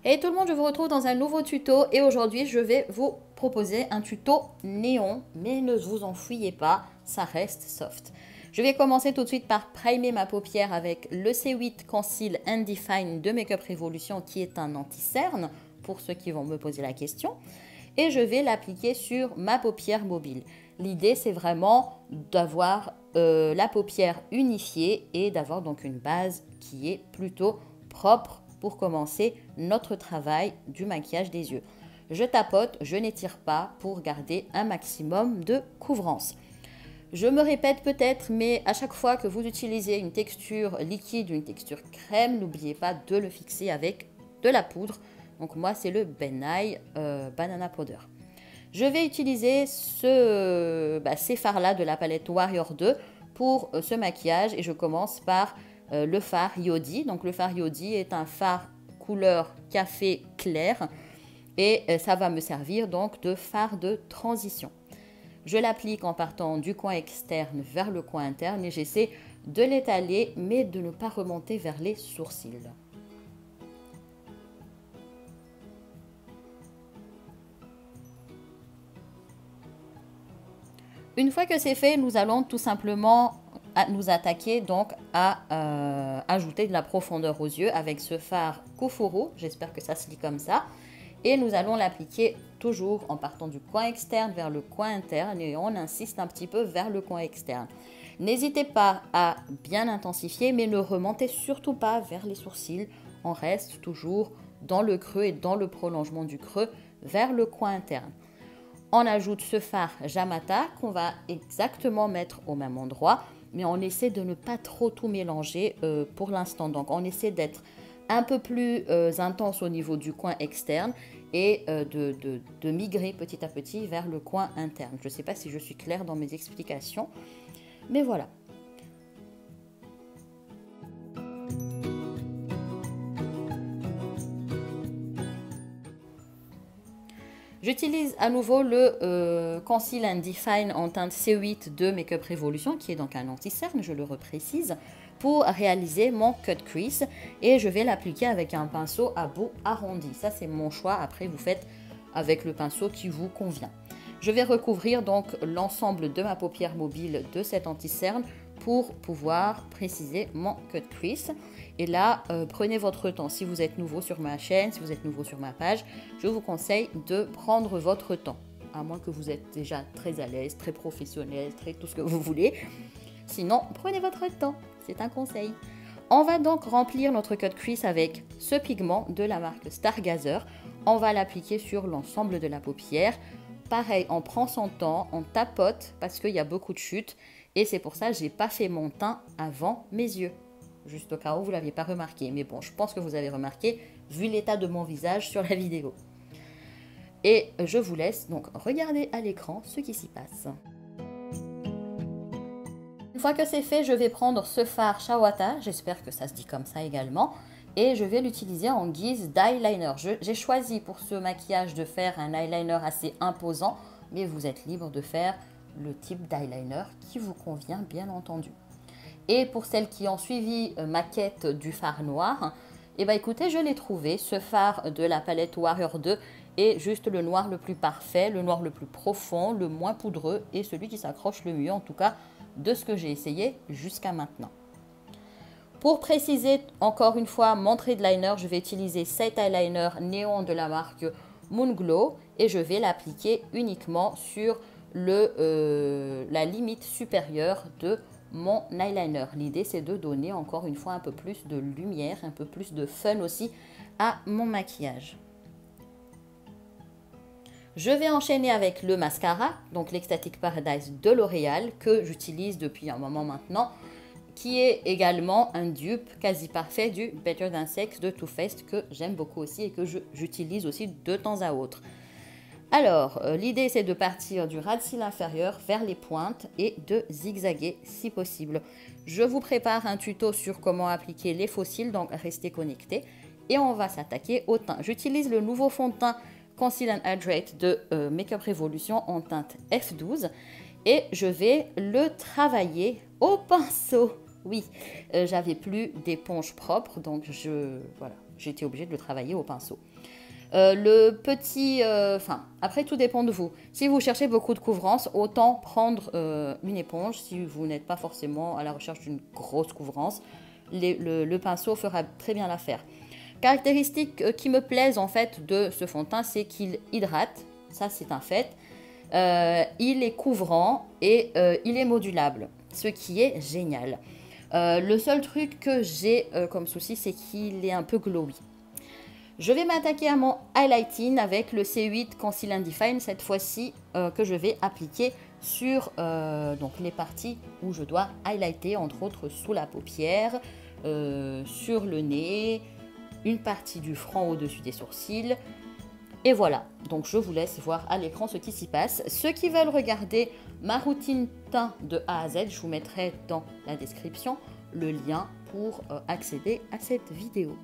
Hey tout le monde, je vous retrouve dans un nouveau tuto et aujourd'hui je vais vous proposer un tuto néon, mais ne vous en fuyez pas, ça reste soft. Je vais commencer tout de suite par primer ma paupière avec le C8 Conceal and Define de Make Up Revolution qui est un anti-cerne pour ceux qui vont me poser la question. Et je vais l'appliquer sur ma paupière mobile. L'idée c'est vraiment d'avoir la paupière unifiée et d'avoir donc une base qui est plutôt propre pour commencer notre travail du maquillage des yeux. Je tapote, je n'étire pas pour garder un maximum de couvrance. Je me répète peut-être, mais à chaque fois que vous utilisez une texture liquide ou une texture crème, n'oubliez pas de le fixer avec de la poudre. Donc moi, c'est le Ben Nye Banana Powder. Je vais utiliser ces fards-là de la palette Warrior 2 pour ce maquillage et je commence par le fard Yodi. Donc le fard Yodi est un fard couleur café clair et ça va me servir donc de fard de transition. Je l'applique en partant du coin externe vers le coin interne et j'essaie de l'étaler mais de ne pas remonter vers les sourcils. Une fois que c'est fait, nous allons tout simplement nous attaquer donc à ajouter de la profondeur aux yeux avec ce fard Kufuru, j'espère que ça se lit comme ça, et nous allons l'appliquer toujours en partant du coin externe vers le coin interne et on insiste un petit peu vers le coin externe. N'hésitez pas à bien intensifier mais ne remontez surtout pas vers les sourcils, on reste toujours dans le creux et dans le prolongement du creux vers le coin interne. On ajoute ce fard Jamata qu'on va exactement mettre au même endroit, mais on essaie de ne pas trop tout mélanger pour l'instant. Donc on essaie d'être un peu plus intense au niveau du coin externe et de migrer petit à petit vers le coin interne. Je ne sais pas si je suis claire dans mes explications, mais voilà. J'utilise à nouveau le Conceal and Define en teinte C8 de Make Up Revolution, qui est donc un anti-cerne, je le reprécise, pour réaliser mon cut crease. Et je vais l'appliquer avec un pinceau à bout arrondi. Ça, c'est mon choix. Après, vous faites avec le pinceau qui vous convient. Je vais recouvrir donc l'ensemble de ma paupière mobile de cet anti-cerne pour pouvoir préciser mon cut crease. Et là, prenez votre temps. Si vous êtes nouveau sur ma chaîne, si vous êtes nouveau sur ma page, je vous conseille de prendre votre temps. À moins que vous êtes déjà très à l'aise, très professionnel, très tout ce que vous voulez. Sinon, prenez votre temps. C'est un conseil. On va donc remplir notre cut crease avec ce pigment de la marque Stargazer. On va l'appliquer sur l'ensemble de la paupière. Pareil, on prend son temps, on tapote parce qu'il y a beaucoup de chutes. Et c'est pour ça que je n'ai pas fait mon teint avant mes yeux. Juste au cas où vous ne l'aviez pas remarqué. Mais bon, je pense que vous avez remarqué vu l'état de mon visage sur la vidéo. Et je vous laisse donc regarder à l'écran ce qui s'y passe. Une fois que c'est fait, je vais prendre ce fard Shawata, j'espère que ça se dit comme ça également, et je vais l'utiliser en guise d'eyeliner. J'ai choisi pour ce maquillage de faire un eyeliner assez imposant, mais vous êtes libre de faire le type d'eyeliner qui vous convient bien entendu. Et pour celles qui ont suivi ma quête du fard noir, eh bien écoutez, je l'ai trouvé, ce fard de la palette Warrior 2 est juste le noir le plus parfait, le noir le plus profond, le moins poudreux et celui qui s'accroche le mieux en tout cas de ce que j'ai essayé jusqu'à maintenant. Pour préciser encore une fois mon trait de liner, je vais utiliser cet eyeliner néon de la marque Moonglow et je vais l'appliquer uniquement sur la limite supérieure de mon eyeliner. L'idée c'est de donner encore une fois un peu plus de lumière, un peu plus de fun aussi à mon maquillage. Je vais enchaîner avec le mascara, donc l'Ecstatic Paradise de L'Oréal que j'utilise depuis un moment maintenant, qui est également un dupe quasi parfait du Better Than Sex de Too Faced que j'aime beaucoup aussi et que j'utilise aussi de temps à autre. Alors, l'idée c'est de partir du ras de cils inférieur vers les pointes et de zigzaguer si possible. Je vous prépare un tuto sur comment appliquer les faux cils, donc restez connectés. Et on va s'attaquer au teint. J'utilise le nouveau fond de teint Conceal and Hydrate de Make Up Revolution en teinte F12. Et je vais le travailler au pinceau. Oui, j'avais plus d'éponge propre, donc voilà, j'étais obligée de le travailler au pinceau. Après tout dépend de vous. Si vous cherchez beaucoup de couvrance, autant prendre une éponge. Si vous n'êtes pas forcément à la recherche d'une grosse couvrance, le pinceau fera très bien l'affaire. Caractéristiques qui me plaisent en fait de ce fond de teint, c'est qu'il hydrate, ça c'est un fait. Il est couvrant et il est modulable, ce qui est génial. Le seul truc que j'ai comme souci, c'est qu'il est un peu glowy. Je vais m'attaquer à mon highlighting avec le C8 Conceal and Define, cette fois-ci que je vais appliquer sur donc les parties où je dois highlighter, entre autres sous la paupière, sur le nez, une partie du front au-dessus des sourcils. Et voilà, donc je vous laisse voir à l'écran ce qui s'y passe. Ceux qui veulent regarder ma routine teint de A à Z, je vous mettrai dans la description le lien pour accéder à cette vidéo.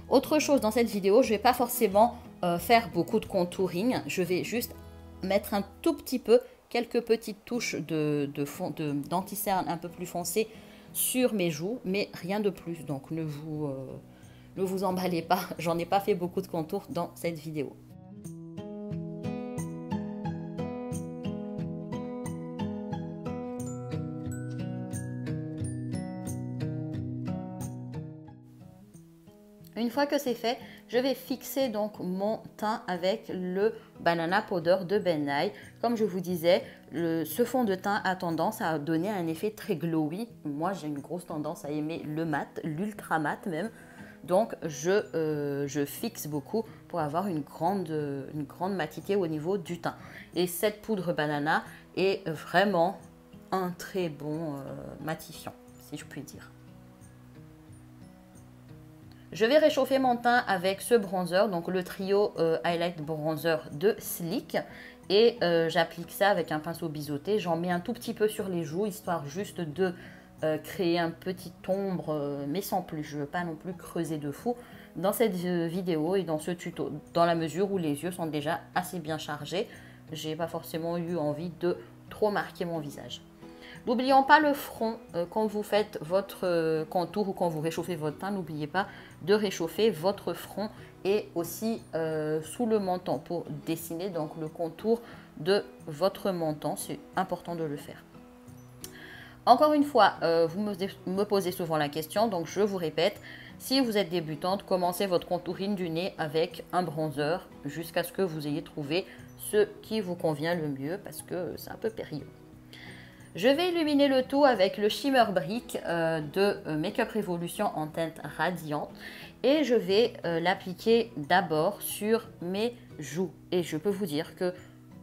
Autre chose dans cette vidéo, je ne vais pas forcément faire beaucoup de contouring, je vais juste mettre un tout petit peu, quelques petites touches d'anti-cerne un peu plus foncé sur mes joues, mais rien de plus, donc ne vous emballez pas, j'en ai pas fait beaucoup de contours dans cette vidéo. Une fois que c'est fait, je vais fixer donc mon teint avec le Banana Powder de Ben Nye. Comme je vous disais, ce fond de teint a tendance à donner un effet très glowy. Moi, j'ai une grosse tendance à aimer le mat, l'ultra mat même. Donc, je fixe beaucoup pour avoir une grande matité au niveau du teint. Et cette poudre banana est vraiment un très bon matifiant, si je puis dire. Je vais réchauffer mon teint avec ce bronzer, donc le trio Highlight Bronzer de Sleek. Et j'applique ça avec un pinceau biseauté. J'en mets un tout petit peu sur les joues, histoire juste de créer un petit ombre, mais sans plus. Je ne veux pas non plus creuser de fou dans cette vidéo et dans ce tuto, dans la mesure où les yeux sont déjà assez bien chargés. J'ai pas forcément eu envie de trop marquer mon visage. N'oublions pas le front, quand vous faites votre contour ou quand vous réchauffez votre teint, n'oubliez pas de réchauffer votre front et aussi sous le menton pour dessiner donc le contour de votre menton. C'est important de le faire. Encore une fois, vous me posez souvent la question, donc je vous répète, si vous êtes débutante, commencez votre contouring du nez avec un bronzer jusqu'à ce que vous ayez trouvé ce qui vous convient le mieux parce que c'est un peu périlleux. Je vais illuminer le tout avec le Shimmer Brick de Makeup Revolution en teinte radiante et je vais l'appliquer d'abord sur mes joues. Et je peux vous dire que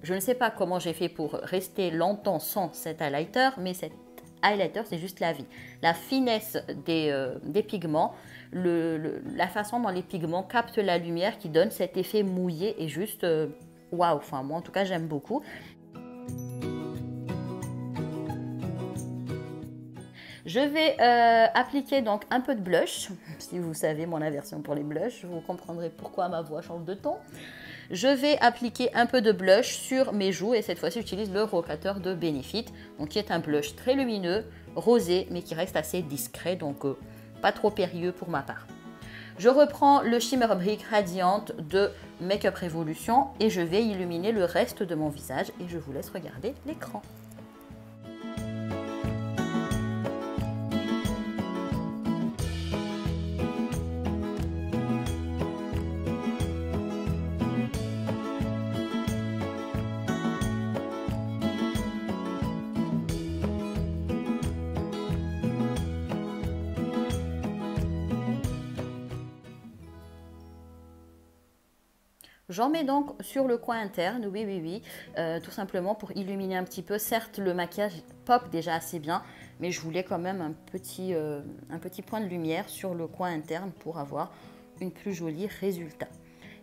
je ne sais pas comment j'ai fait pour rester longtemps sans cet highlighter, mais cet highlighter c'est juste la vie. La finesse des pigments, la façon dont les pigments captent la lumière qui donne cet effet mouillé est juste waouh, enfin moi en tout cas j'aime beaucoup. Je vais appliquer donc un peu de blush. Si vous savez mon aversion pour les blushs, vous comprendrez pourquoi ma voix change de ton. Je vais appliquer un peu de blush sur mes joues et cette fois-ci j'utilise le Rockateur de Benefit, donc qui est un blush très lumineux, rosé, mais qui reste assez discret, donc pas trop périlleux pour ma part. Je reprends le Shimmer Brick Radiante de Makeup Revolution et je vais illuminer le reste de mon visage et je vous laisse regarder l'écran. J'en mets donc sur le coin interne, oui, tout simplement pour illuminer un petit peu. Certes, le maquillage pop déjà assez bien, mais je voulais quand même un petit point de lumière sur le coin interne pour avoir une plus jolie résultat.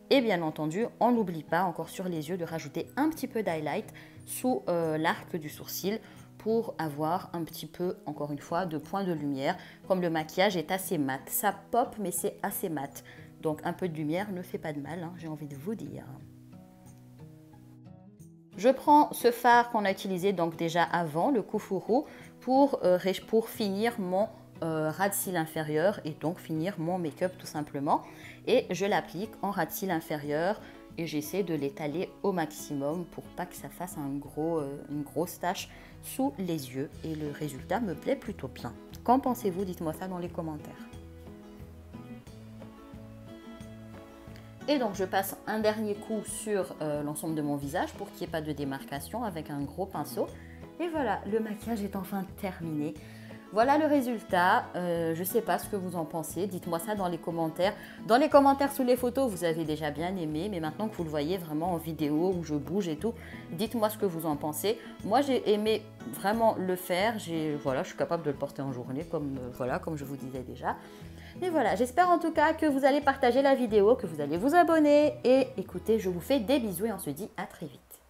Et bien entendu, on n'oublie pas encore sur les yeux de rajouter un petit peu d'highlight sous l'arc du sourcil pour avoir un petit peu, encore une fois, de point de lumière. Comme le maquillage est assez mat, ça pop mais c'est assez mat. Donc un peu de lumière ne fait pas de mal, hein, j'ai envie de vous dire. Je prends ce fard qu'on a utilisé donc déjà avant, le Kufuru, pour finir mon ras de cils inférieur et donc finir mon make-up tout simplement. Et je l'applique en ras de cils inférieur et j'essaie de l'étaler au maximum pour pas que ça fasse une grosse tache sous les yeux. Et le résultat me plaît plutôt bien. Qu'en pensez-vous? Dites-moi ça dans les commentaires. Et donc je passe un dernier coup sur l'ensemble de mon visage pour qu'il n'y ait pas de démarcation avec un gros pinceau. Et voilà, le maquillage est enfin terminé. Voilà le résultat. Je ne sais pas ce que vous en pensez. Dites-moi ça dans les commentaires. Dans les commentaires sous les photos, vous avez déjà bien aimé. Mais maintenant que vous le voyez vraiment en vidéo où je bouge et tout, dites-moi ce que vous en pensez. Moi, j'ai aimé vraiment le faire. Voilà, je suis capable de le porter en journée comme je vous disais déjà. Mais voilà, j'espère en tout cas que vous allez partager la vidéo, que vous allez vous abonner. Et écoutez, je vous fais des bisous et on se dit à très vite.